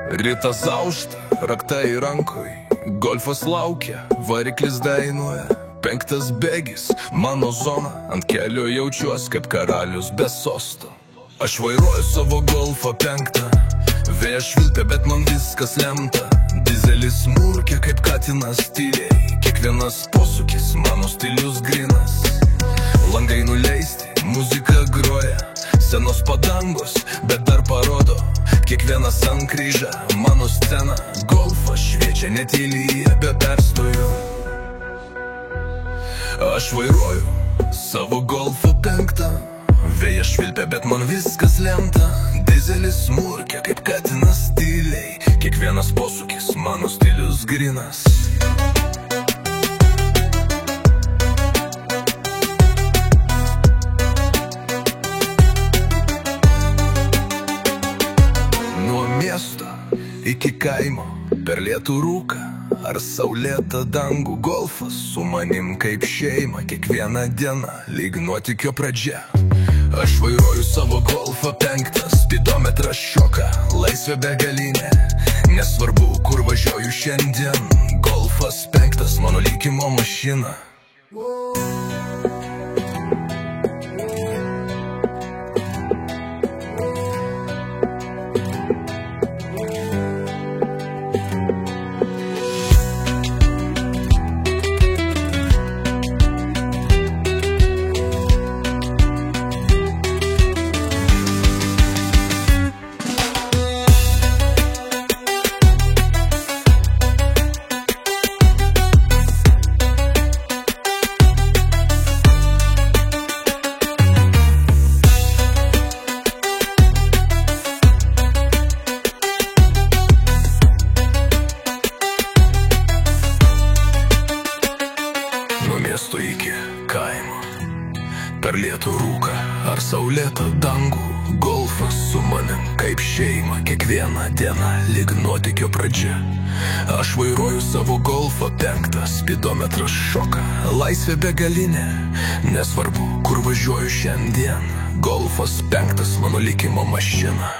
Rytas aušta, raktai rankoj, golfas laukia, variklis dainuoja. 5 bėgis, mano zona, ant kelio jaučiuos kaip karalius be sosto. Aš vairuoju savo golfą 5, vėjas švilpia, bet man viskas lemta. Dizelis murkia kaip katinas tyliai, kiekvienas posūkis mano stilius grinas. Langai nuleisti, muzika groja, senos padangos, bet dar parodo kiekvieną sankryžą, mano scena. Golfas šviečia netylyje be perstojo. Aš vairuoju savo golfą 5, vėjas švilpia, bet man viskas lemta. Dizelis murkia kaip katinas tyliai, kiekvienas posūkis mano stilius grinas. Nuo miesto iki kaimo, per lietų rūką ar saulėtą dangų, golfas su manim kaip šeima, kiekvieną dieną lyg nuotykio pradžia. Aš vairuoju savo golfą 5, spidometras šoka, laisvė begalinė, nesvarbu kur važiuoju šiandien. Golfas 5, mano likimo mašina. Miesto iki kaimo, per lietų rūką ar saulėtą dangų, golfas su manim kaip šeima, kiekvieną dieną lyg nuotykio pradžia. Aš vairuoju savo golfą 5, spidometras šoka, laisvė begalinė, nesvarbu kur važiuoju šiandien. Golfas 5, mano likimo mašina.